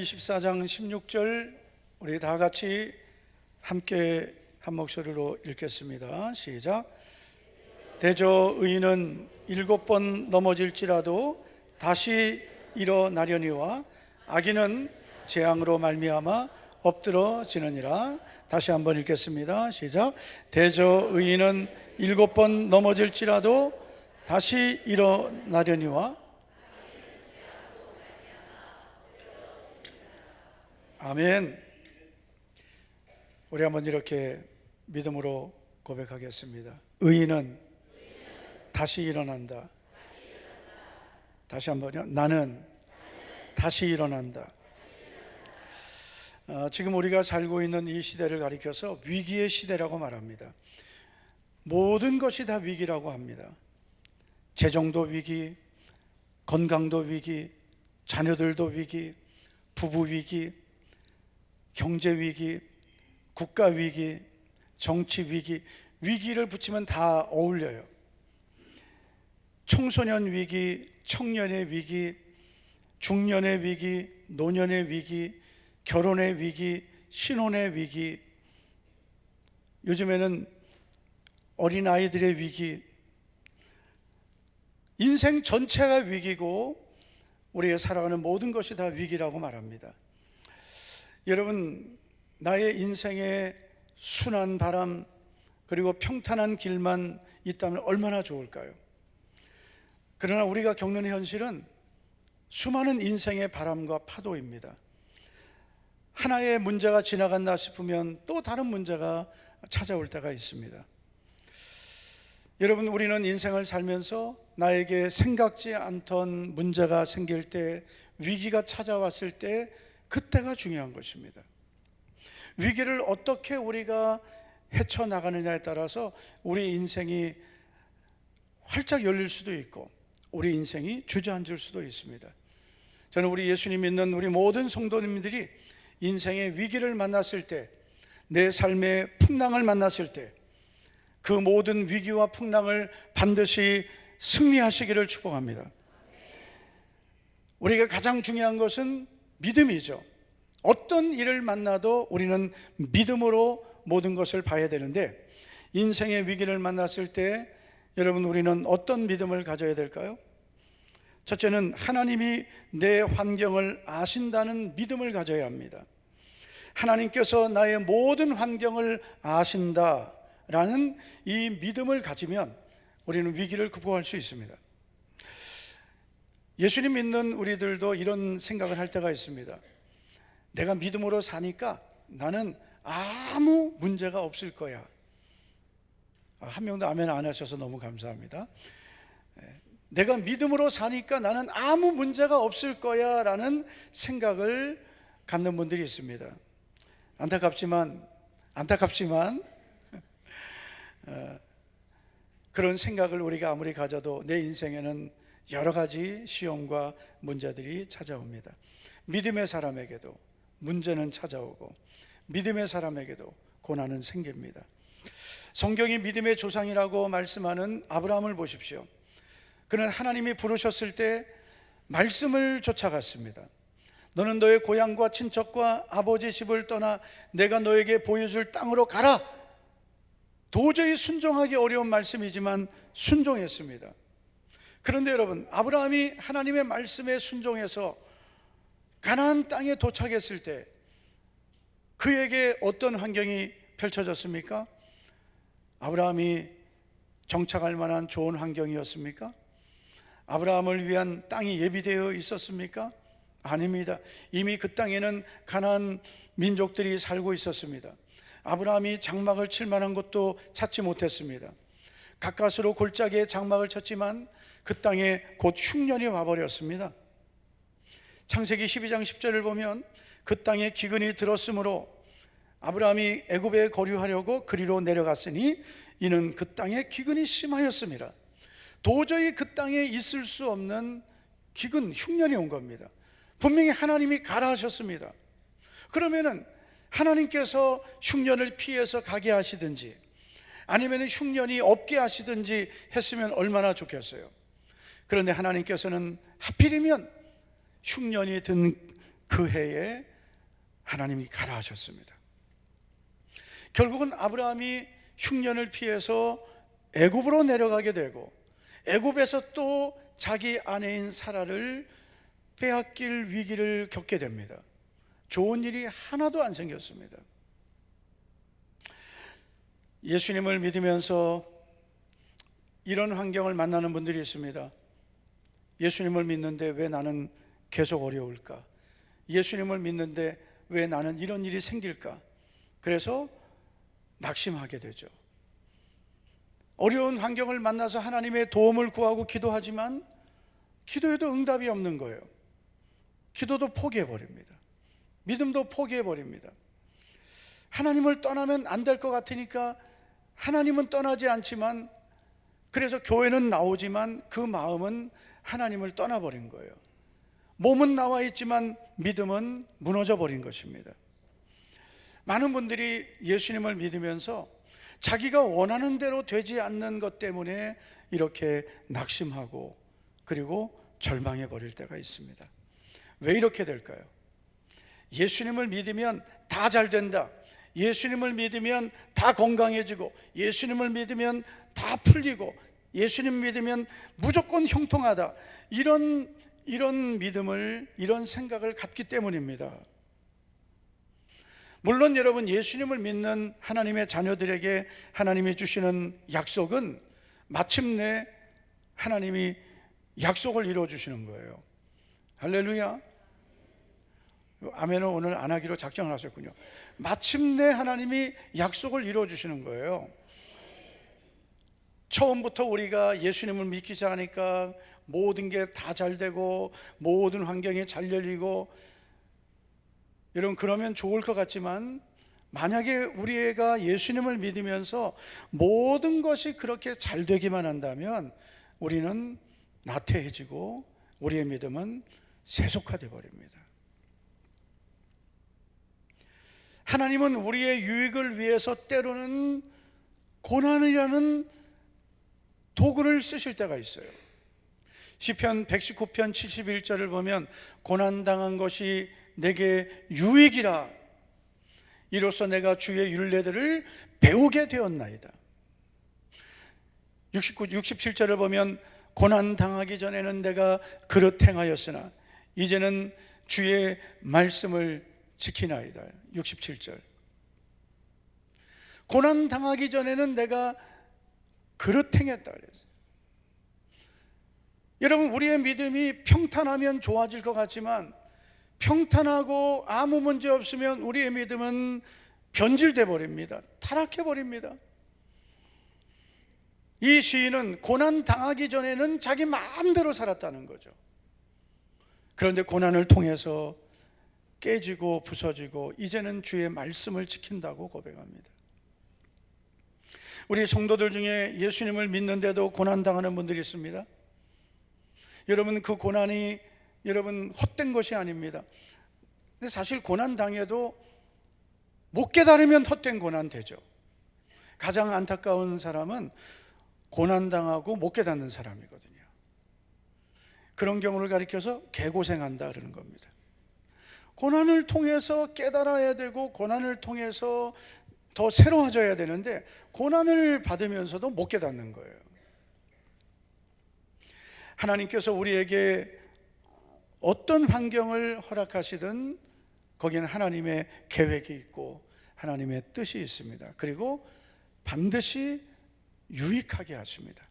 24장 16절 우리 다 같이 함께 한 목소리로 읽겠습니다. 시작. 대저 의인은 7번 넘어질지라도 다시 일어나려니와 악인은 재앙으로 말미암아 엎드러지느니라. 다시 한번 읽겠습니다. 시작. 대저 의인은 7번 넘어질지라도 다시 일어나려니와 아멘. 우리 한번 이렇게 믿음으로 고백하겠습니다. 의인은 다시 일어난다. 다시 한번요. 나는 다시 일어난다. 지금 우리가 살고 있는 이 시대를 가리켜서 위기의 시대라고 말합니다. 모든 것이 다 위기라고 합니다. 재정도 위기, 건강도 위기, 자녀들도 위기, 부부 위기, 경제 위기, 국가 위기, 정치 위기, 위기를 붙이면 다 어울려요. 청소년 위기, 청년의 위기, 중년의 위기, 노년의 위기, 결혼의 위기, 신혼의 위기, 요즘에는 어린아이들의 위기, 인생 전체가 위기고 우리가 살아가는 모든 것이 다 위기라고 말합니다. 여러분, 나의 인생에 순한 바람 그리고 평탄한 길만 있다면 얼마나 좋을까요? 그러나 우리가 겪는 현실은 수많은 인생의 바람과 파도입니다. 하나의 문제가 지나간다 싶으면 또 다른 문제가 찾아올 때가 있습니다. 여러분, 우리는 인생을 살면서 나에게 생각지 않던 문제가 생길 때, 위기가 찾아왔을 때 그때가 중요한 것입니다. 위기를 어떻게 우리가 헤쳐나가느냐에 따라서 우리 인생이 활짝 열릴 수도 있고 우리 인생이 주저앉을 수도 있습니다. 저는 우리 예수님 믿는 우리 모든 성도님들이 인생의 위기를 만났을 때, 내 삶의 풍랑을 만났을 때 그 모든 위기와 풍랑을 반드시 승리하시기를 축복합니다. 우리가 가장 중요한 것은 믿음이죠. 어떤 일을 만나도 우리는 믿음으로 모든 것을 봐야 되는데, 인생의 위기를 만났을 때 여러분, 우리는 어떤 믿음을 가져야 될까요? 첫째는 하나님이 내 환경을 아신다는 믿음을 가져야 합니다. 하나님께서 나의 모든 환경을 아신다라는 이 믿음을 가지면 우리는 위기를 극복할 수 있습니다. 예수님 믿는 우리들도 이런 생각을 할 때가 있습니다. 내가 믿음으로 사니까 나는 아무 문제가 없을 거야. 한 명도 아멘 안 하셔서 너무 감사합니다. 내가 믿음으로 사니까 나는 아무 문제가 없을 거야 라는 생각을 갖는 분들이 있습니다. 안타깝지만 그런 생각을 우리가 아무리 가져도 내 인생에는 여러 가지 시험과 문제들이 찾아옵니다. 믿음의 사람에게도 문제는 찾아오고 믿음의 사람에게도 고난은 생깁니다. 성경이 믿음의 조상이라고 말씀하는 아브라함을 보십시오. 그는 하나님이 부르셨을 때 말씀을 쫓아갔습니다. 너는 너의 고향과 친척과 아버지 집을 떠나 내가 너에게 보여줄 땅으로 가라. 도저히 순종하기 어려운 말씀이지만 순종했습니다. 그런데 여러분, 아브라함이 하나님의 말씀에 순종해서 가나안 땅에 도착했을 때 그에게 어떤 환경이 펼쳐졌습니까? 아브라함이 정착할 만한 좋은 환경이었습니까? 아브라함을 위한 땅이 예비되어 있었습니까? 아닙니다. 이미 그 땅에는 가나안 민족들이 살고 있었습니다. 아브라함이 장막을 칠 만한 곳도 찾지 못했습니다. 가까스로 골짜기에 장막을 쳤지만 그 땅에 곧 흉년이 와버렸습니다. 창세기 12장 10절을 보면 그 땅에 기근이 들었으므로 아브라함이 애굽에 거류하려고 그리로 내려갔으니 이는 그 땅에 기근이 심하였습니다. 도저히 그 땅에 있을 수 없는 기근, 흉년이 온 겁니다. 분명히 하나님이 가라 하셨습니다. 그러면은 하나님께서 흉년을 피해서 가게 하시든지 아니면 흉년이 없게 하시든지 했으면 얼마나 좋겠어요. 그런데 하나님께서는 하필이면 흉년이 든 그 해에 하나님이 가라 하셨습니다. 결국은 아브라함이 흉년을 피해서 애굽으로 내려가게 되고, 애굽에서 또 자기 아내인 사라를 빼앗길 위기를 겪게 됩니다. 좋은 일이 하나도 안 생겼습니다. 예수님을 믿으면서 이런 환경을 만나는 분들이 있습니다. 예수님을 믿는데 왜 나는 계속 어려울까? 예수님을 믿는데 왜 나는 이런 일이 생길까? 그래서 낙심하게 되죠. 어려운 환경을 만나서 하나님의 도움을 구하고 기도하지만 기도해도 응답이 없는 거예요. 기도도 포기해버립니다. 믿음도 포기해버립니다. 하나님을 떠나면 안 될 것 같으니까 하나님은 떠나지 않지만, 그래서 교회는 나오지만 그 마음은 하나님을 떠나버린 거예요. 몸은 나와 있지만 믿음은 무너져 버린 것입니다. 많은 분들이 예수님을 믿으면서 자기가 원하는 대로 되지 않는 것 때문에 이렇게 낙심하고 그리고 절망해 버릴 때가 있습니다. 왜 이렇게 될까요? 예수님을 믿으면 다 잘 된다, 예수님을 믿으면 다 건강해지고, 예수님을 믿으면 다 풀리고, 예수님 믿으면 무조건 형통하다, 이런 믿음을, 이런 생각을 갖기 때문입니다. 물론 여러분, 예수님을 믿는 하나님의 자녀들에게 하나님이 주시는 약속은 마침내 하나님이 약속을 이루어 주시는 거예요. 할렐루야. 아멘을 오늘 안 하기로 작정을 하셨군요. 마침내 하나님이 약속을 이루어 주시는 거예요. 처음부터 우리가 예수님을 믿기 시작하니까 모든 게 다 잘 되고 모든 환경이 잘 열리고, 여러분 그러면 좋을 것 같지만, 만약에 우리 애가 예수님을 믿으면서 모든 것이 그렇게 잘 되기만 한다면 우리는 나태해지고 우리의 믿음은 세속화되어 버립니다. 하나님은 우리의 유익을 위해서 때로는 고난이라는 도구를 쓰실 때가 있어요. 시편 119편 71절을 보면 고난당한 것이 내게 유익이라, 이로써 내가 주의 율례들을 배우게 되었나이다. 67절을 보면 고난당하기 전에는 내가 그릇 행하였으나 이제는 주의 말씀을 지키나이다. 67절. 고난당하기 전에는 내가 그릇 행했다 그랬어요. 여러분, 우리의 믿음이 평탄하면 좋아질 것 같지만 평탄하고 아무 문제 없으면 우리의 믿음은 변질돼 버립니다. 타락해 버립니다. 이 시인은 고난 당하기 전에는 자기 마음대로 살았다는 거죠. 그런데 고난을 통해서 깨지고 부서지고 이제는 주의 말씀을 지킨다고 고백합니다. 우리 성도들 중에 예수님을 믿는데도 고난 당하는 분들이 있습니다. 여러분, 그 고난이 여러분 헛된 것이 아닙니다. 근데 사실 고난 당해도 못 깨달으면 헛된 고난 되죠. 가장 안타까운 사람은 고난 당하고 못 깨닫는 사람이거든요. 그런 경우를 가리켜서 개고생한다 그러는 겁니다. 고난을 통해서 깨달아야 되고 고난을 통해서 더 새로워져야 되는데 고난을 받으면서도 못 깨닫는 거예요. 하나님께서 우리에게 어떤 환경을 허락하시든 거기는 하나님의 계획이 있고 하나님의 뜻이 있습니다. 그리고 반드시 유익하게 하십니다.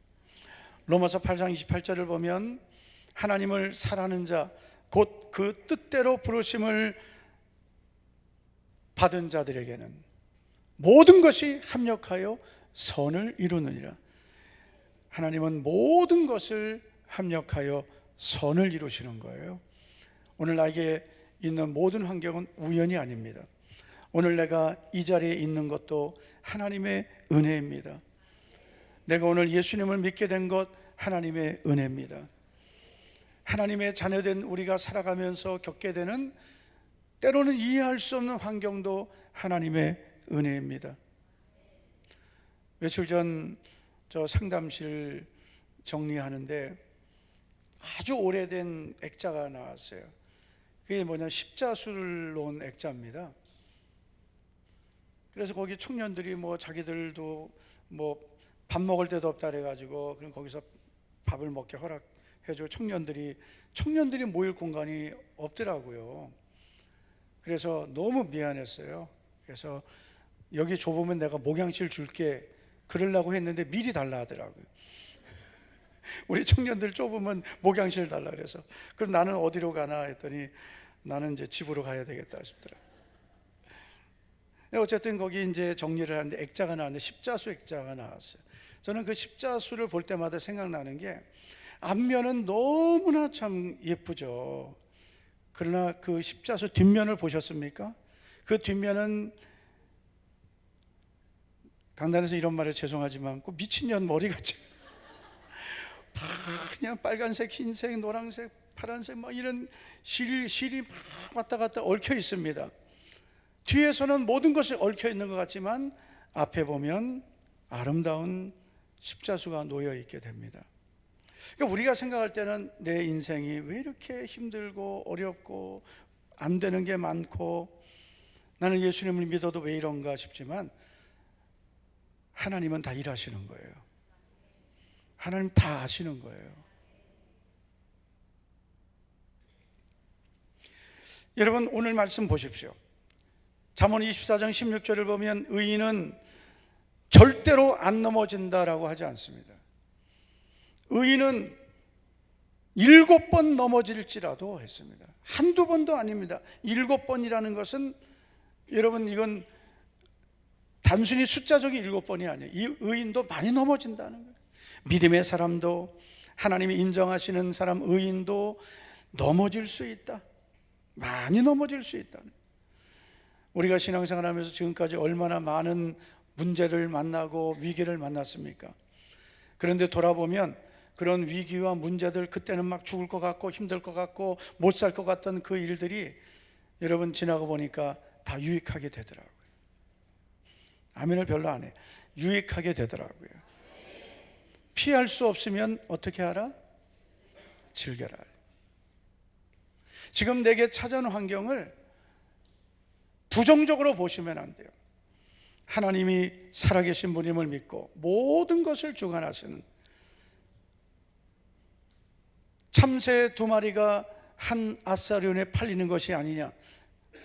로마서 8장 28절을 보면 하나님을 사랑하는 자 곧 그 뜻대로 부르심을 받은 자들에게는 모든 것이 합력하여 선을 이루느니라. 하나님은 모든 것을 합력하여 선을 이루시는 거예요. 오늘 나에게 있는 모든 환경은 우연이 아닙니다. 오늘 내가 이 자리에 있는 것도 하나님의 은혜입니다. 내가 오늘 예수님을 믿게 된 것 하나님의 은혜입니다. 하나님의 자녀된 우리가 살아가면서 겪게 되는 때로는 이해할 수 없는 환경도 하나님의 은혜입니다. 며칠 전 저 상담실 정리하는데 아주 오래된 액자가 나왔어요. 그게 뭐냐, 십자수를 놓은 액자입니다. 그래서 거기 청년들이 뭐 자기들도 뭐 밥 먹을 데도 없다 그래가지고 그럼 거기서 밥을 먹게 허락해줘. 청년들이 모일 공간이 없더라고요. 그래서 너무 미안했어요. 그래서 여기 좁으면 내가 목양실 줄게 그러려고 했는데 미리 달라 하더라고요. 우리 청년들 좁으면 목양실 달라 그래서 그럼 나는 어디로 가나 했더니 나는 이제 집으로 가야 되겠다 싶더라고요. 어쨌든 거기 이제 정리를 하는데 액자가 나왔는데 십자수 액자가 나왔어요. 저는 그 십자수를 볼 때마다 생각나는 게 앞면은 너무나 참 예쁘죠. 그러나 그 십자수 뒷면을 보셨습니까? 그 뒷면은 강단에서 이런 말에 죄송하지만 그 미친년 머리같이 그냥 빨간색, 흰색, 노란색, 파란색 막 이런 실이 막 왔다 갔다 얽혀 있습니다. 뒤에서는 모든 것이 얽혀 있는 것 같지만 앞에 보면 아름다운 십자수가 놓여 있게 됩니다. 그러니까 우리가 생각할 때는 내 인생이 왜 이렇게 힘들고 어렵고 안 되는 게 많고 나는 예수님을 믿어도 왜 이런가 싶지만 하나님은 다 일하시는 거예요. 하나님 다 아시는 거예요. 여러분 오늘 말씀 보십시오. 잠언 24장 16절을 보면 의인은 절대로 안 넘어진다라고 하지 않습니다. 의인은 7번 넘어질지라도 했습니다. 한두 번도 아닙니다. 7번이라는 것은 여러분 이건 단순히 숫자적인 7번이 아니에요. 이 의인도 많이 넘어진다는 거예요. 믿음의 사람도 하나님이 인정하시는 사람 의인도 넘어질 수 있다. 많이 넘어질 수 있다. 우리가 신앙생활 하면서 지금까지 얼마나 많은 문제를 만나고 위기를 만났습니까? 그런데 돌아보면 그런 위기와 문제들 그때는 막 죽을 것 같고 힘들 것 같고 못 살 것 같던 그 일들이 여러분 지나고 보니까 다 유익하게 되더라고요. 아멘을 별로 안 해. 유익하게 되더라고요. 피할 수 없으면 어떻게 하라? 즐겨라. 지금 내게 찾아온 환경을 부정적으로 보시면 안 돼요. 하나님이 살아계신 분임을 믿고 모든 것을 주관하시는 참새 2마리가 한 아사리온에 팔리는 것이 아니냐.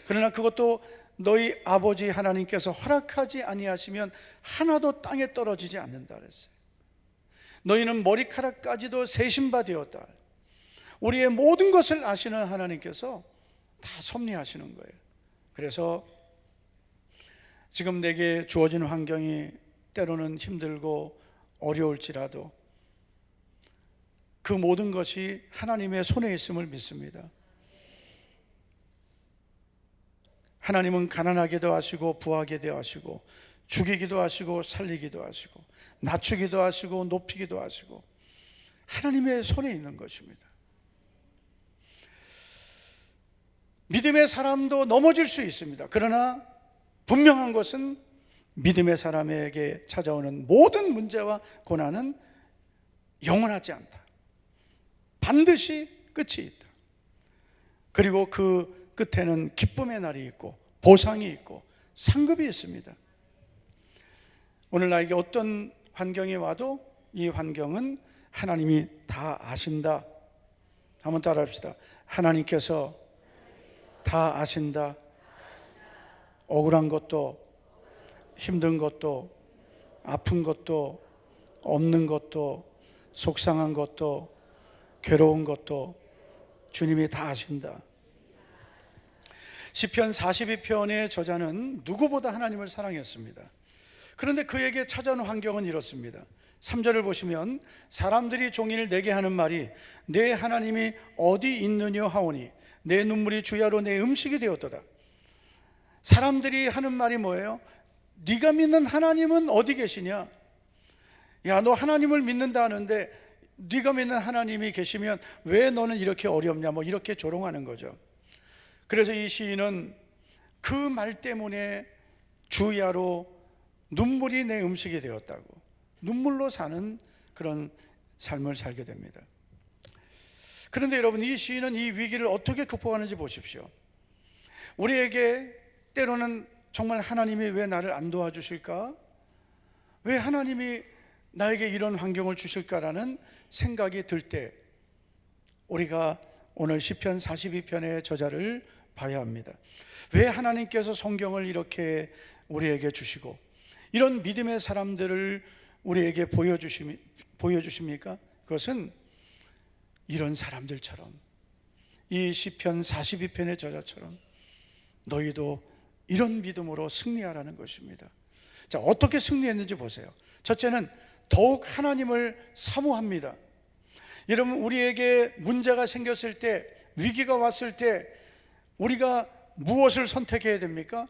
그러나 그것도 너희 아버지 하나님께서 허락하지 아니하시면 하나도 땅에 떨어지지 않는다 그랬어요. 너희는 머리카락까지도 세신바 되었다. 우리의 모든 것을 아시는 하나님께서 다 섭리하시는 거예요. 그래서 지금 내게 주어진 환경이 때로는 힘들고 어려울지라도 그 모든 것이 하나님의 손에 있음을 믿습니다. 하나님은 가난하게도 하시고 부하게도 하시고 죽이기도 하시고 살리기도 하시고 낮추기도 하시고 높이기도 하시고 하나님의 손에 있는 것입니다. 믿음의 사람도 넘어질 수 있습니다. 그러나 분명한 것은 믿음의 사람에게 찾아오는 모든 문제와 고난은 영원하지 않다. 반드시 끝이 있다. 그리고 그 끝에는 기쁨의 날이 있고 보상이 있고 상급이 있습니다. 오늘 나에게 어떤 환경이 와도 이 환경은 하나님이 다 아신다. 한번 따라 합시다. 하나님께서 다 아신다. 억울한 것도 힘든 것도 아픈 것도 없는 것도 속상한 것도 괴로운 것도 주님이 다 아신다. 시편 42편의 저자는 누구보다 하나님을 사랑했습니다. 그런데 그에게 찾아온 환경은 이렇습니다. 3절을 보시면 사람들이 종일 내게 하는 말이 내 하나님이 어디 있느냐 하오니 내 눈물이 주야로 내 음식이 되었도다. 사람들이 하는 말이 뭐예요? 네가 믿는 하나님은 어디 계시냐? 야, 너 하나님을 믿는다 하는데 네가 믿는 하나님이 계시면 왜 너는 이렇게 어렵냐? 뭐 이렇게 조롱하는 거죠. 그래서 이 시인은 그 말 때문에 주야로 눈물이 내 음식이 되었다고 눈물로 사는 그런 삶을 살게 됩니다. 그런데 여러분, 이 시인은 이 위기를 어떻게 극복하는지 보십시오. 우리에게 때로는 정말 하나님이 왜 나를 안 도와주실까? 왜 하나님이 나에게 이런 환경을 주실까라는 생각이 들 때 우리가 오늘 시편 42편의 저자를 봐야 합니다. 왜 하나님께서 성경을 이렇게 우리에게 주시고 이런 믿음의 사람들을 우리에게 보여주십니까? 그것은 이런 사람들처럼, 이 시편 42편의 저자처럼 너희도 이런 믿음으로 승리하라는 것입니다. 자, 어떻게 승리했는지 보세요. 첫째는 더욱 하나님을 사모합니다. 여러분, 우리에게 문제가 생겼을 때, 위기가 왔을 때 우리가 무엇을 선택해야 됩니까?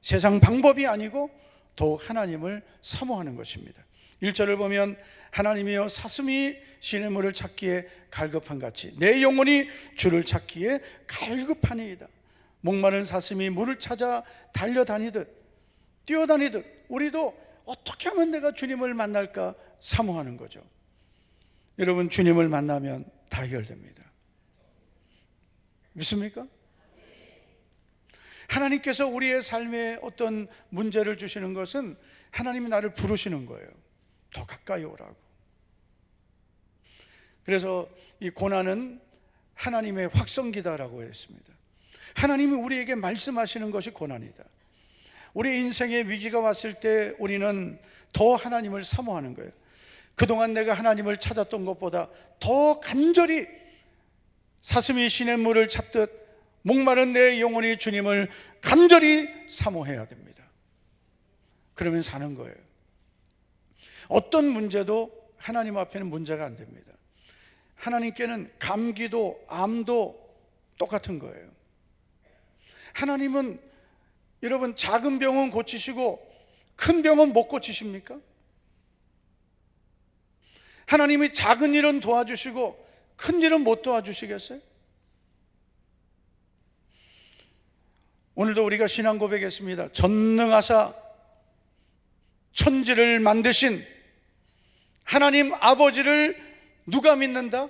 세상 방법이 아니고 더욱 하나님을 사모하는 것입니다. 1절을 보면 하나님이여 사슴이 시냇물을 찾기에 갈급한 같이 내 영혼이 주를 찾기에 갈급하니이다. 목마른 사슴이 물을 찾아 달려다니듯 뛰어다니듯 우리도 어떻게 하면 내가 주님을 만날까 사모하는 거죠. 여러분, 주님을 만나면 다 해결됩니다. 믿습니까? 하나님께서 우리의 삶에 어떤 문제를 주시는 것은 하나님이 나를 부르시는 거예요. 더 가까이 오라고. 그래서 이 고난은 하나님의 확성기다라고 했습니다. 하나님이 우리에게 말씀하시는 것이 고난이다. 우리 인생에 위기가 왔을 때 우리는 더 하나님을 사모하는 거예요. 그동안 내가 하나님을 찾았던 것보다 더 간절히 사슴이 시냇물을 찾듯 목마른 내 영혼이 주님을 간절히 사모해야 됩니다. 그러면 사는 거예요. 어떤 문제도 하나님 앞에는 문제가 안 됩니다. 하나님께는 감기도 암도 똑같은 거예요. 하나님은 여러분, 작은 병은 고치시고 큰 병은 못 고치십니까? 하나님이 작은 일은 도와주시고 큰 일은 못 도와주시겠어요? 오늘도 우리가 신앙 고백했습니다. 전능하사 천지를 만드신 하나님 아버지를 누가 믿는다?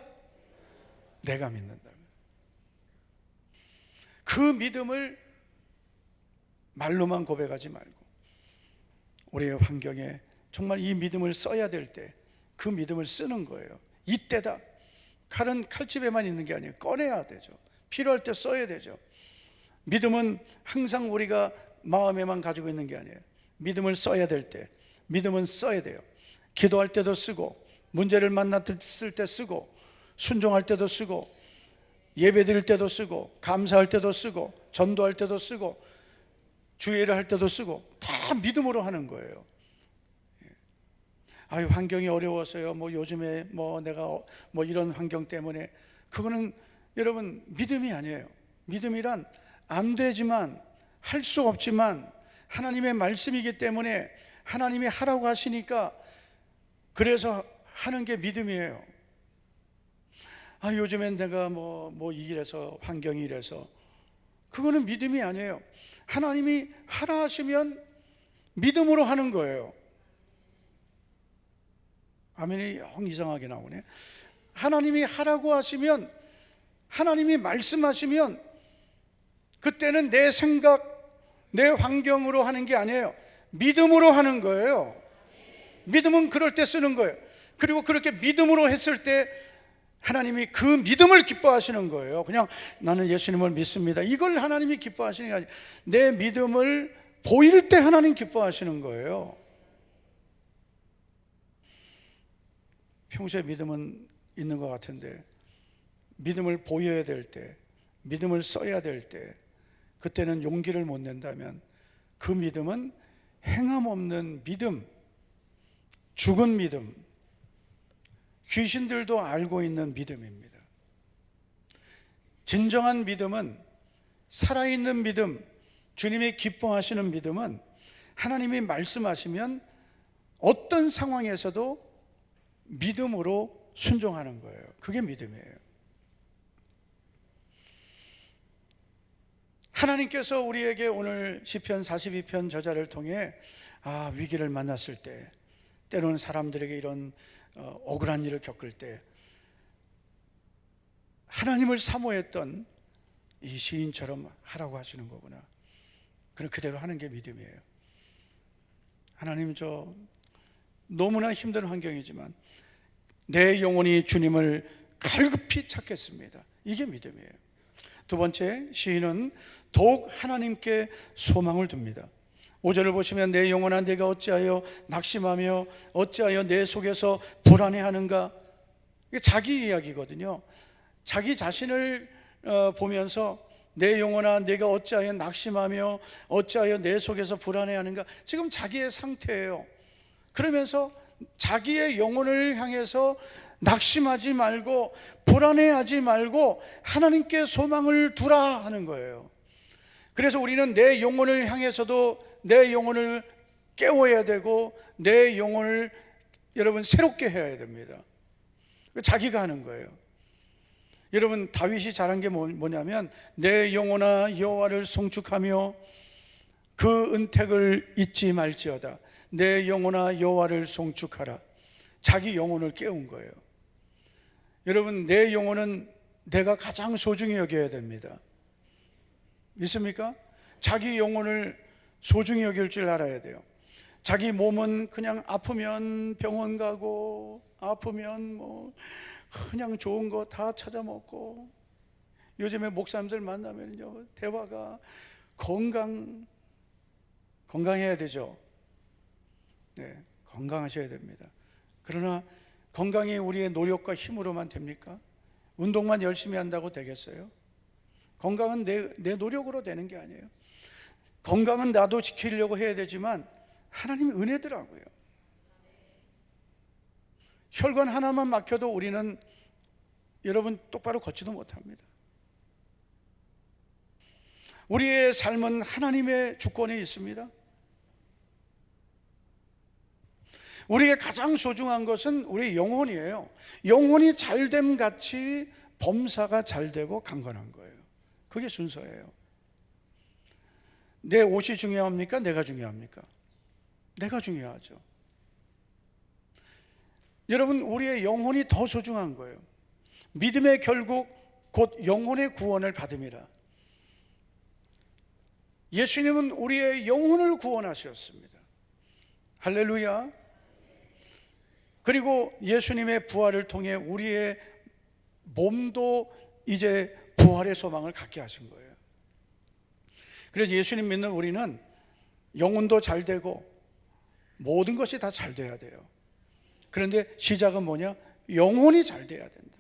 내가 믿는다. 그 믿음을 말로만 고백하지 말고 우리의 환경에 정말 이 믿음을 써야 될 때 그 믿음을 쓰는 거예요. 이때다. 칼은 칼집에만 있는 게 아니에요. 꺼내야 되죠. 필요할 때 써야 되죠. 믿음은 항상 우리가 마음에만 가지고 있는 게 아니에요. 믿음을 써야 될 때 믿음은 써야 돼요. 기도할 때도 쓰고, 문제를 만났을 때 쓰고, 순종할 때도 쓰고, 예배 드릴 때도 쓰고, 감사할 때도 쓰고, 전도할 때도 쓰고, 주의를 할 때도 쓰고, 다 믿음으로 하는 거예요. 아유, 환경이 어려워서요. 요즘에 내가 이런 환경 때문에. 그거는 여러분, 믿음이 아니에요. 믿음이란 안 되지만, 할 수 없지만 하나님의 말씀이기 때문에 하나님이 하라고 하시니까 그래서 하는 게 믿음이에요. 아, 요즘엔 내가 이래서, 환경이 이래서. 그거는 믿음이 아니에요. 하나님이 하라 하시면 믿음으로 하는 거예요. 아멘이 영 이상하게 나오네. 하나님이 하라고 하시면, 하나님이 말씀하시면 그때는 내 생각, 내 환경으로 하는 게 아니에요. 믿음으로 하는 거예요. 믿음은 그럴 때 쓰는 거예요. 그리고 그렇게 믿음으로 했을 때 하나님이 그 믿음을 기뻐하시는 거예요. 그냥 나는 예수님을 믿습니다, 이걸 하나님이 기뻐하시는 게 아니에요. 내 믿음을 보일 때 하나님 기뻐하시는 거예요. 평소에 믿음은 있는 것 같은데 믿음을 보여야 될 때, 믿음을 써야 될 때, 그때는 용기를 못 낸다면 그 믿음은 행함 없는 믿음, 죽은 믿음, 귀신들도 알고 있는 믿음입니다. 진정한 믿음은, 살아있는 믿음, 주님이 기뻐하시는 믿음은 하나님이 말씀하시면 어떤 상황에서도 믿음으로 순종하는 거예요. 그게 믿음이에요. 하나님께서 우리에게 오늘 시편 42편 저자를 통해 위기를 만났을 때, 때로는 사람들에게 이런 억울한 일을 겪을 때 하나님을 사모했던 이 시인처럼 하라고 하시는 거구나. 그럼 그대로 하는 게 믿음이에요. 하나님, 저 너무나 힘든 환경이지만 내 영혼이 주님을 갈급히 찾겠습니다. 이게 믿음이에요. 두 번째, 시인은 더욱 하나님께 소망을 둡니다. 5절을 보시면 내 영혼아 내가 어찌하여 낙심하며 어찌하여 내 속에서 불안해하는가. 이게 자기 이야기거든요. 자기 자신을 보면서 내 영혼아 내가 어찌하여 낙심하며 어찌하여 내 속에서 불안해하는가. 지금 자기의 상태예요. 그러면서 자기의 영혼을 향해서 낙심하지 말고 불안해하지 말고 하나님께 소망을 두라 하는 거예요. 그래서 우리는 내 영혼을 향해서도 내 영혼을 깨워야 되고 내 영혼을 여러분 새롭게 해야 됩니다. 자기가 하는 거예요. 여러분, 다윗이 잘한 게 뭐냐면 내 영혼아 여호와를 송축하며 그 은택을 잊지 말지어다. 내 영혼아 여호와를 송축하라. 자기 영혼을 깨운 거예요. 여러분, 내 영혼은 내가 가장 소중히 여겨야 됩니다. 믿습니까? 자기 영혼을 소중히 여길 줄 알아야 돼요. 자기 몸은 그냥 아프면 병원 가고 아프면 뭐 그냥 좋은 거 다 찾아 먹고, 요즘에 목사님들 만나면요 대화가 건강해야 되죠. 네, 건강하셔야 됩니다. 그러나 건강이 우리의 노력과 힘으로만 됩니까? 운동만 열심히 한다고 되겠어요? 건강은 내 노력으로 되는 게 아니에요. 건강은 나도 지키려고 해야 되지만 하나님의 은혜더라고요. 혈관 하나만 막혀도 우리는 여러분 똑바로 걷지도 못합니다. 우리의 삶은 하나님의 주권에 있습니다. 우리에게 가장 소중한 것은 우리 영혼이에요. 영혼이 잘됨 같이 범사가 잘되고 강건한 거예요. 그게 순서예요. 내 옷이 중요합니까? 내가 중요합니까? 내가 중요하죠. 여러분, 우리의 영혼이 더 소중한 거예요. 믿음의 결국 곧 영혼의 구원을 받음이라. 예수님은 우리의 영혼을 구원하셨습니다. 할렐루야. 그리고 예수님의 부활을 통해 우리의 몸도 이제 부활의 소망을 갖게 하신 거예요. 그래서 예수님 믿는 우리는 영혼도 잘 되고 모든 것이 다 잘 돼야 돼요. 그런데 시작은 뭐냐? 영혼이 잘 돼야 된다.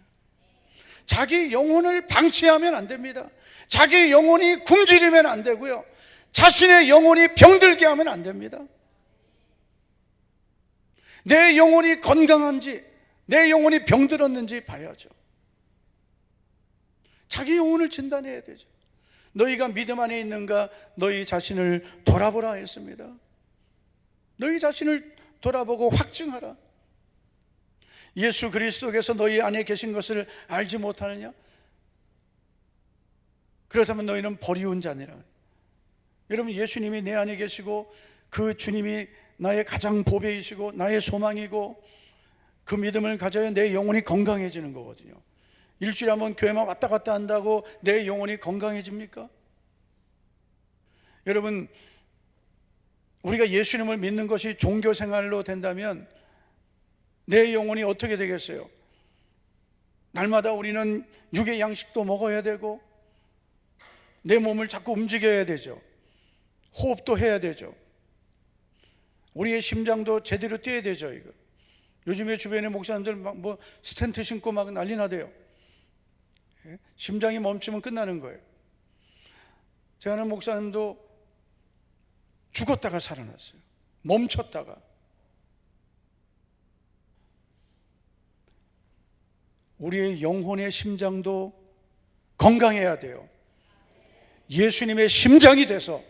자기 영혼을 방치하면 안 됩니다. 자기 영혼이 굶주리면 안 되고요. 자신의 영혼이 병들게 하면 안 됩니다. 내 영혼이 건강한지 내 영혼이 병들었는지 봐야죠. 자기 영혼을 진단해야 되죠. 너희가 믿음 안에 있는가? 너희 자신을 돌아보라 했습니다. 너희 자신을 돌아보고 확증하라. 예수 그리스도께서 너희 안에 계신 것을 알지 못하느냐? 그렇다면 너희는 버리운 자니라. 여러분, 예수님이 내 안에 계시고 그 주님이 나의 가장 보배이시고 나의 소망이고 그 믿음을 가져야 내 영혼이 건강해지는 거거든요. 일주일에 한번 교회만 왔다 갔다 한다고 내 영혼이 건강해집니까? 여러분, 우리가 예수님을 믿는 것이 종교 생활로 된다면 내 영혼이 어떻게 되겠어요? 날마다 우리는 육의 양식도 먹어야 되고 내 몸을 자꾸 움직여야 되죠. 호흡도 해야 되죠. 우리의 심장도 제대로 뛰어야 되죠. 이거 요즘에 주변에 목사님들 막 뭐 스텐트 신고 막 난리 나대요. 심장이 멈추면 끝나는 거예요. 제가 아는 목사님도 죽었다가 살아났어요. 멈췄다가. 우리의 영혼의 심장도 건강해야 돼요. 예수님의 심장이 돼서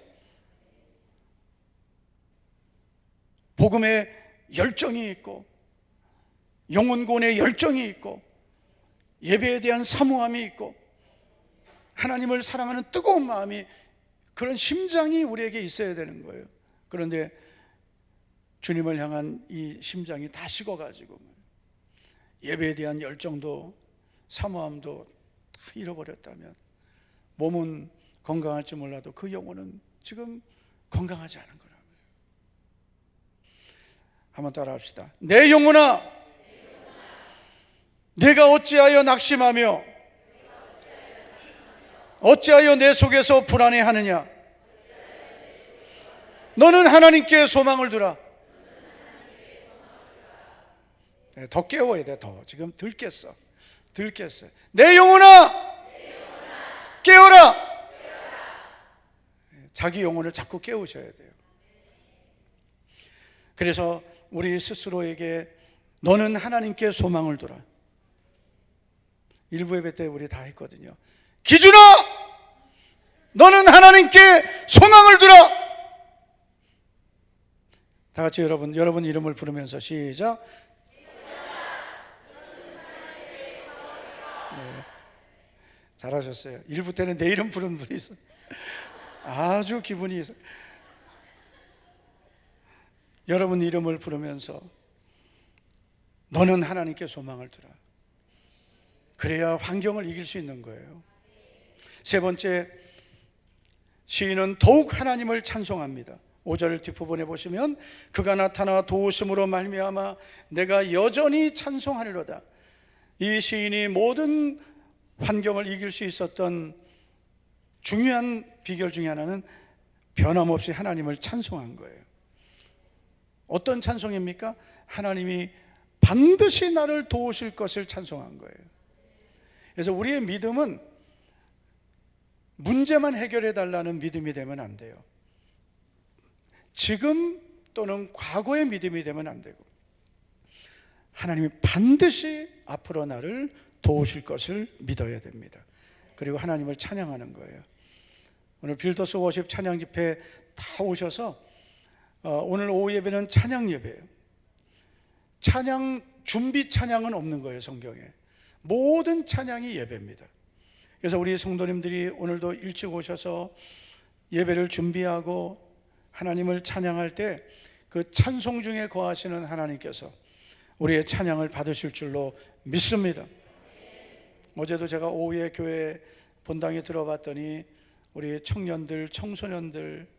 복음의 열정이 있고 영혼구원의 열정이 있고 예배에 대한 사모함이 있고 하나님을 사랑하는 뜨거운 마음이, 그런 심장이 우리에게 있어야 되는 거예요. 그런데 주님을 향한 이 심장이 다 식어가지고 예배에 대한 열정도 사모함도 다 잃어버렸다면, 몸은 건강할지 몰라도 그 영혼은 지금 건강하지 않은 거라고요. 한번 따라합시다. 내 영혼아, 내가 어찌하여 낙심하며 어찌하여 내 속에서 불안해하느냐? 너는 하나님께 소망을 두라. 더 깨워야 돼. 더 지금 들겠어. 내 영혼아, 깨어라. 자기 영혼을 자꾸 깨우셔야 돼요. 그래서 우리 스스로에게 너는 하나님께 소망을 두라. 일부 예배 때 우리 다 했거든요. 기준아, 너는 하나님께 소망을 두라. 다 같이 여러분 이름을 부르면서 시작. 네, 잘하셨어요. 일부 때는 내 이름 부르는 분이 있어요. 아주 기분이 있어요. 여러분 이름을 부르면서 너는 하나님께 소망을 두라. 그래야 환경을 이길 수 있는 거예요. 세 번째, 시인은 더욱 하나님을 찬송합니다. 5절 뒷부분에 보시면 그가 나타나 도우심으로 말미암아 내가 여전히 찬송하리로다. 이 시인이 모든 환경을 이길 수 있었던 중요한 비결 중에 하나는 변함없이 하나님을 찬송한 거예요. 어떤 찬송입니까? 하나님이 반드시 나를 도우실 것을 찬송한 거예요. 그래서 우리의 믿음은 문제만 해결해 달라는 믿음이 되면 안 돼요. 지금 또는 과거의 믿음이 되면 안 되고, 하나님이 반드시 앞으로 나를 도우실 것을 믿어야 됩니다. 그리고 하나님을 찬양하는 거예요. 오늘 빌더스 워십 찬양 집회 다 오셔서 오늘 오후 예배는 찬양 예배예요. 찬양 준비 찬양은 없는 거예요. 성경에 모든 찬양이 예배입니다. 그래서 우리 성도님들이 오늘도 일찍 오셔서 예배를 준비하고 하나님을 찬양할 때 그 찬송 중에 거하시는 하나님께서 우리의 찬양을 받으실 줄로 믿습니다. 어제도 제가 오후에 교회 본당에 들어봤더니 우리 청년들, 청소년들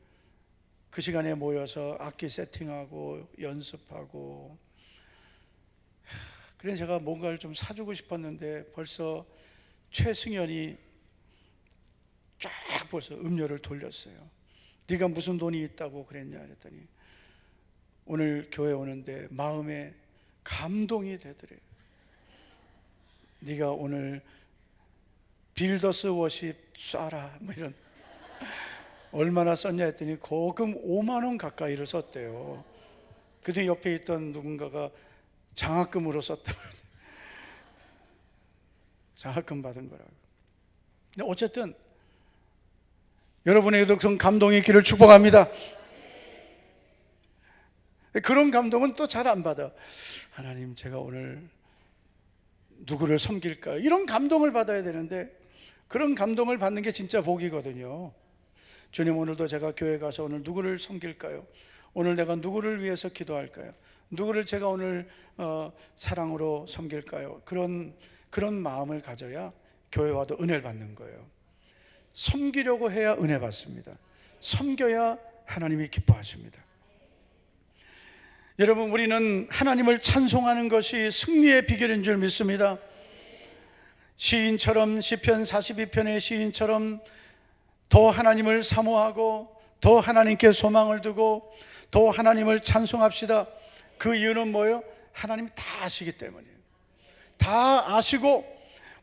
그 시간에 모여서 악기 세팅하고 연습하고, 그래서 제가 뭔가를 좀 사주고 싶었는데 벌써 최승현이 쫙 벌써 음료를 돌렸어요. 네가 무슨 돈이 있다고 그랬냐 그랬더니 오늘 교회 오는데 마음에 감동이 되더래요. 네가 오늘 빌더스 워십 쏴라 뭐 이런. 얼마나 썼냐 했더니 거금 5만 원 가까이를 썼대요. 그때 옆에 있던 누군가가 장학금으로 썼다고. 장학금 받은 거라고. 근데 어쨌든 여러분에게도 그런 감동이 있기를 축복합니다. 그런 감동은 또 잘 안 받아. 하나님, 제가 오늘 누구를 섬길까요? 이런 감동을 받아야 되는데, 그런 감동을 받는 게 진짜 복이거든요. 주님, 오늘도 제가 교회 가서 오늘 누구를 섬길까요? 오늘 내가 누구를 위해서 기도할까요? 누구를 제가 오늘 사랑으로 섬길까요? 그런 마음을 가져야 교회 와도 은혜를 받는 거예요. 섬기려고 해야 은혜 받습니다. 섬겨야 하나님이 기뻐하십니다. 여러분, 우리는 하나님을 찬송하는 것이 승리의 비결인 줄 믿습니다. 시인처럼, 시편 42편의 시인처럼 더 하나님을 사모하고 더 하나님께 소망을 두고 더 하나님을 찬송합시다. 그 이유는 뭐예요? 하나님이 다 아시기 때문이에요. 다 아시고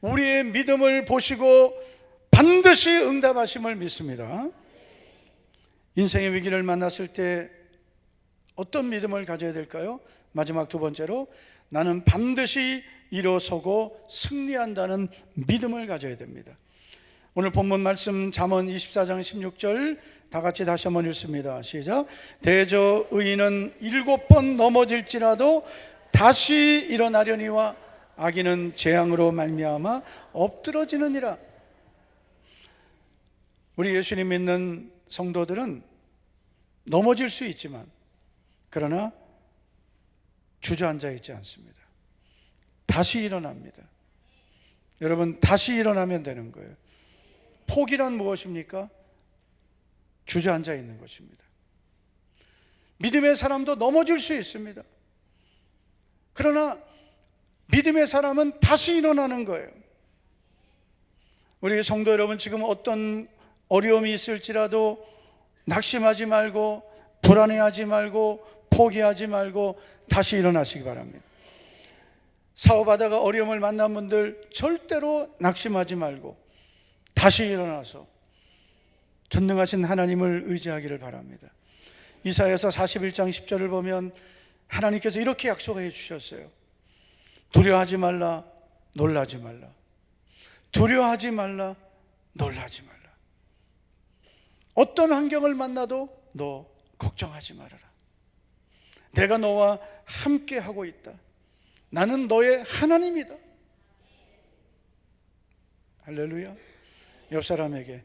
우리의 믿음을 보시고 반드시 응답하심을 믿습니다. 인생의 위기를 만났을 때 어떤 믿음을 가져야 될까요? 마지막 두 번째로, 나는 반드시 일어서고 승리한다는 믿음을 가져야 됩니다. 오늘 본문 말씀 잠언 24장 16절 다 같이 다시 한번 읽습니다. 시작. 대저 의인은 7번 넘어질지라도 다시 일어나려니와 악인은 재앙으로 말미암아 엎드러지느니라. 우리 예수님 믿는 성도들은 넘어질 수 있지만 그러나 주저앉아 있지 않습니다. 다시 일어납니다. 여러분, 다시 일어나면 되는 거예요. 포기란 무엇입니까? 주저앉아 있는 것입니다. 믿음의 사람도 넘어질 수 있습니다. 그러나 믿음의 사람은 다시 일어나는 거예요. 우리 성도 여러분, 지금 어떤 어려움이 있을지라도 낙심하지 말고, 불안해하지 말고, 포기하지 말고 다시 일어나시기 바랍니다. 사업하다가 어려움을 만난 분들 절대로 낙심하지 말고 다시 일어나서 전능하신 하나님을 의지하기를 바랍니다. 이사야서 41장 10절을 보면 하나님께서 이렇게 약속해 주셨어요. 두려워하지 말라, 놀라지 말라. 두려워하지 말라, 놀라지 말라. 어떤 환경을 만나도 너 걱정하지 말아라. 내가 너와 함께 하고 있다. 나는 너의 하나님이다. 할렐루야. 옆 사람에게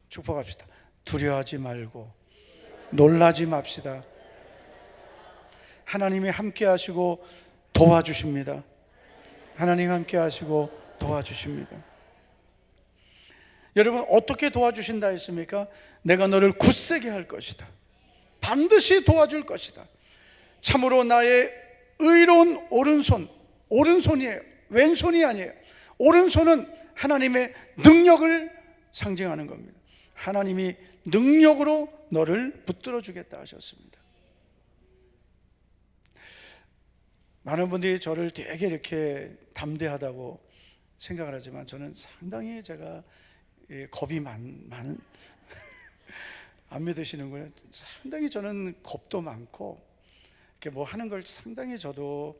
축복합시다. 두려워하지 말고 놀라지 맙시다. 하나님이 함께 하시고 도와주십니다. 하나님 함께 하시고 도와주십니다. 여러분, 어떻게 도와주신다 했습니까? 내가 너를 굳세게 할 것이다. 반드시 도와줄 것이다. 참으로 나의 의로운 오른손, 오른손이에요. 왼손이 아니에요. 오른손은 하나님의 능력을 상징하는 겁니다. 하나님이 능력으로 너를 붙들어 주겠다 하셨습니다. 많은 분들이 저를 되게 이렇게 담대하다고 생각을 하지만 저는 상당히 제가 겁이 많은 안 믿으시는군요. 상당히 저는 겁도 많고 이렇게 뭐 하는 걸 상당히 저도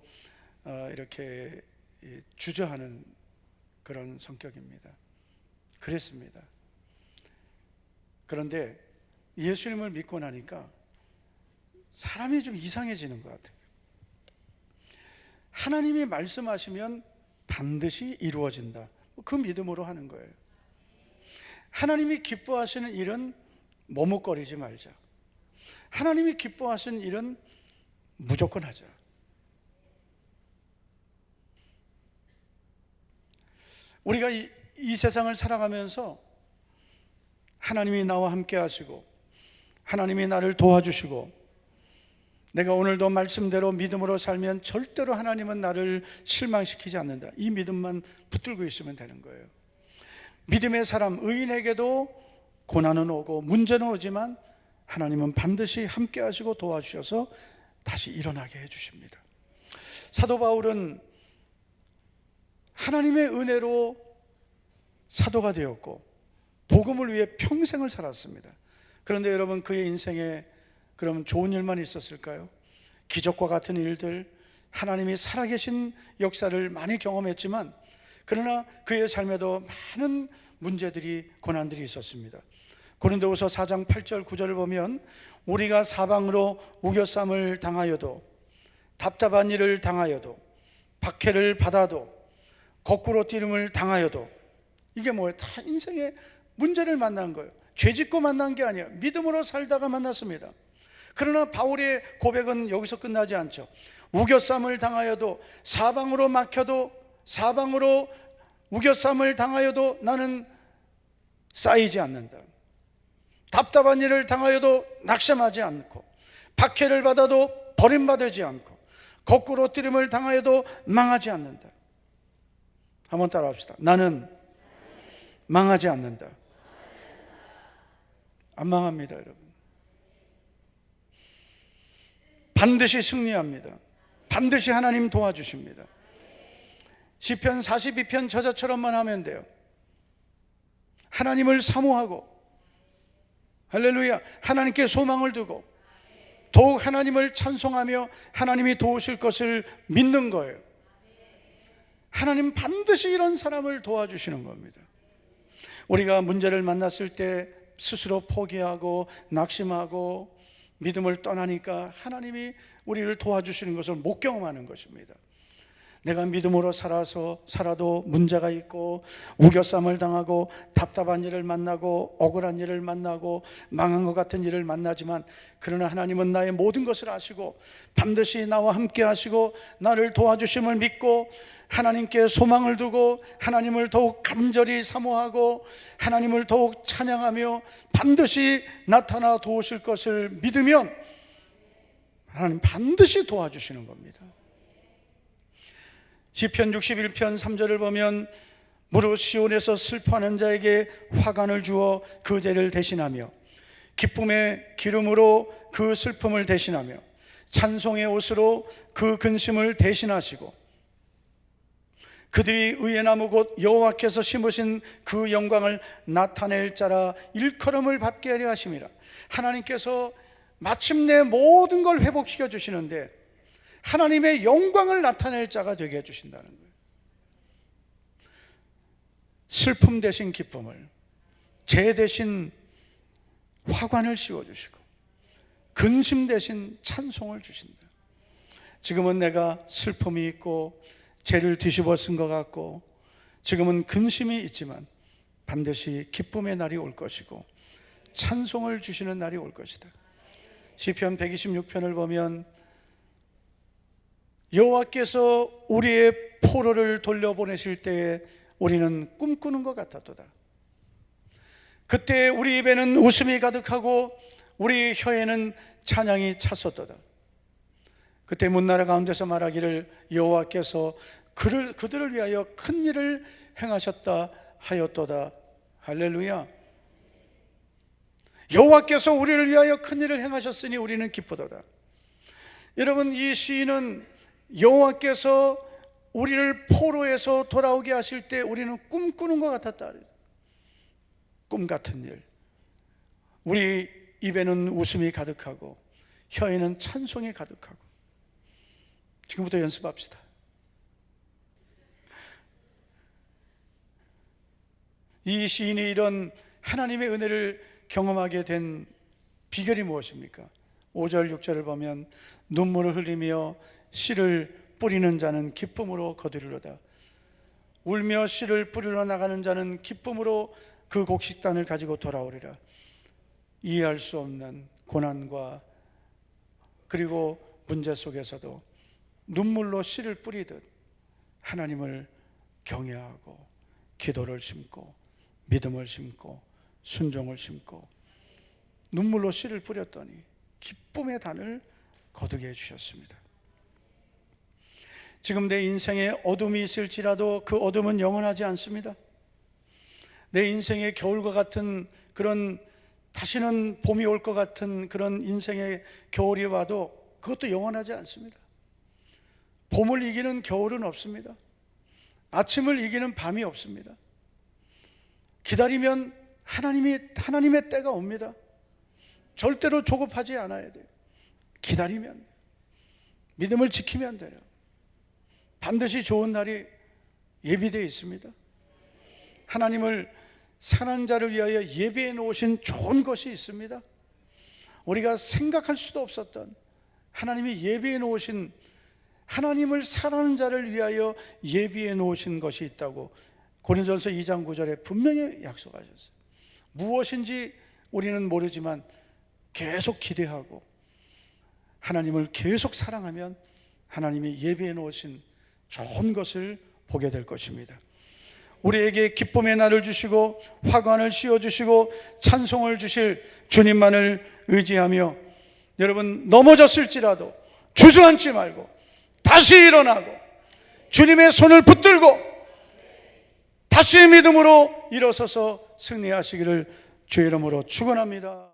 이렇게 주저하는 그런 성격입니다. 그랬습니다. 그런데 예수님을 믿고 나니까 사람이 좀 이상해지는 것 같아요. 하나님이 말씀하시면 반드시 이루어진다. 그 믿음으로 하는 거예요. 하나님이 기뻐하시는 일은 머뭇거리지 말자. 하나님이 기뻐하시는 일은 무조건 하자. 우리가 이 세상을 살아가면서 하나님이 나와 함께 하시고 하나님이 나를 도와주시고 내가 오늘도 말씀대로 믿음으로 살면 절대로 하나님은 나를 실망시키지 않는다. 이 믿음만 붙들고 있으면 되는 거예요. 믿음의 사람, 의인에게도 고난은 오고 문제는 오지만 하나님은 반드시 함께 하시고 도와주셔서 다시 일어나게 해주십니다. 사도 바울은 하나님의 은혜로 사도가 되었고 복음을 위해 평생을 살았습니다. 그런데 여러분, 그의 인생에 그럼 좋은 일만 있었을까요? 기적과 같은 일들, 하나님이 살아계신 역사를 많이 경험했지만 그러나 그의 삶에도 많은 문제들이, 고난들이 있었습니다. 고린도후서 4장 8절 9절을 보면 우리가 사방으로 우겨쌈을 당하여도 답답한 일을 당하여도 박해를 받아도 거꾸로 뛰름을 당하여도, 이게 뭐예요? 다 인생의 문제를 만난 거예요. 죄 짓고 만난 게 아니에요. 믿음으로 살다가 만났습니다. 그러나 바울의 고백은 여기서 끝나지 않죠. 우겨쌈을 당하여도, 사방으로 막혀도, 사방으로 우겨쌈을 당하여도 나는 쌓이지 않는다. 답답한 일을 당하여도 낙심하지 않고, 박해를 받아도 버림받지 않고, 거꾸로 뛰림을 당하여도 망하지 않는다. 한번 따라합시다. 나는 망하지 않는다. 안 망합니다, 여러분. 반드시 승리합니다. 반드시 하나님 도와주십니다. 시편 42편 저자처럼만 하면 돼요. 하나님을 사모하고, 할렐루야, 하나님께 소망을 두고 더욱 하나님을 찬송하며 하나님이 도우실 것을 믿는 거예요. 하나님 반드시 이런 사람을 도와주시는 겁니다. 우리가 문제를 만났을 때 스스로 포기하고 낙심하고 믿음을 떠나니까 하나님이 우리를 도와주시는 것을 못 경험하는 것입니다. 내가 믿음으로 살아도 문제가 있고 우겨쌈을 당하고 답답한 일을 만나고 억울한 일을 만나고 망한 것 같은 일을 만나지만, 그러나 하나님은 나의 모든 것을 아시고 반드시 나와 함께 하시고 나를 도와주심을 믿고 하나님께 소망을 두고 하나님을 더욱 간절히 사모하고 하나님을 더욱 찬양하며 반드시 나타나 도우실 것을 믿으면 하나님 반드시 도와주시는 겁니다. 시편 61편 3절을 보면 무릇 시온에서 슬퍼하는 자에게 화관을 주어 그 죄를 대신하며 기쁨의 기름으로 그 슬픔을 대신하며 찬송의 옷으로 그 근심을 대신하시고 그들이 의의 나무 곧 여호와께서 심으신 그 영광을 나타낼 자라 일컬음을 받게 하려 하심이라. 하나님께서 마침내 모든 걸 회복시켜 주시는데 하나님의 영광을 나타낼 자가 되게 해주신다는 거예요. 슬픔 대신 기쁨을, 죄 대신 화관을 씌워주시고 근심 대신 찬송을 주신다. 지금은 내가 슬픔이 있고 죄를 뒤집어 쓴 것 같고 지금은 근심이 있지만 반드시 기쁨의 날이 올 것이고 찬송을 주시는 날이 올 것이다. 시편 126편을 보면 여호와께서 우리의 포로를 돌려보내실 때에 우리는 꿈꾸는 것 같았도다. 그때 우리 입에는 웃음이 가득하고 우리 혀에는 찬양이 찼었도다. 그때 문나라 가운데서 말하기를 여호와께서 그들을 위하여 큰 일을 행하셨다 하였도다. 할렐루야. 여호와께서 우리를 위하여 큰 일을 행하셨으니 우리는 기쁘도다. 여러분, 이 시인은 여호와께서 우리를 포로에서 돌아오게 하실 때 우리는 꿈꾸는 것 같았다. 꿈 같은 일. 우리 입에는 웃음이 가득하고 혀에는 찬송이 가득하고. 지금부터 연습합시다. 이 시인이 이런 하나님의 은혜를 경험하게 된 비결이 무엇입니까? 5절 6절을 보면 눈물을 흘리며 씨를 뿌리는 자는 기쁨으로 거두리로다. 울며 씨를 뿌리러 나가는 자는 기쁨으로 그 곡식단을 가지고 돌아오리라. 이해할 수 없는 고난과 그리고 문제 속에서도 눈물로 씨를 뿌리듯 하나님을 경외하고 기도를 심고 믿음을 심고 순종을 심고 눈물로 씨를 뿌렸더니 기쁨의 단을 거두게 해주셨습니다. 지금 내 인생에 어둠이 있을지라도 그 어둠은 영원하지 않습니다. 내 인생의 겨울과 같은 그런, 다시는 봄이 올 것 같은 그런 인생의 겨울이 와도 그것도 영원하지 않습니다. 봄을 이기는 겨울은 없습니다. 아침을 이기는 밤이 없습니다. 기다리면 하나님의 때가 옵니다. 절대로 조급하지 않아야 돼요. 기다리면 돼요. 믿음을 지키면 돼요. 반드시 좋은 날이 예비되어 있습니다. 하나님을 사는 자를 위하여 예비해 놓으신 좋은 것이 있습니다. 우리가 생각할 수도 없었던 하나님이 예비해 놓으신, 하나님을 사랑하는 자를 위하여 예비해 놓으신 것이 있다고 고린도전서 2장 9절에 분명히 약속하셨어요. 무엇인지 우리는 모르지만 계속 기대하고 하나님을 계속 사랑하면 하나님이 예비해 놓으신 좋은 것을 보게 될 것입니다. 우리에게 기쁨의 날을 주시고 화관을 씌워주시고 찬송을 주실 주님만을 의지하며, 여러분 넘어졌을지라도 주저앉지 말고 다시 일어나고 주님의 손을 붙들고 다시 믿음으로 일어서서 승리하시기를 주의 이름으로 축원합니다.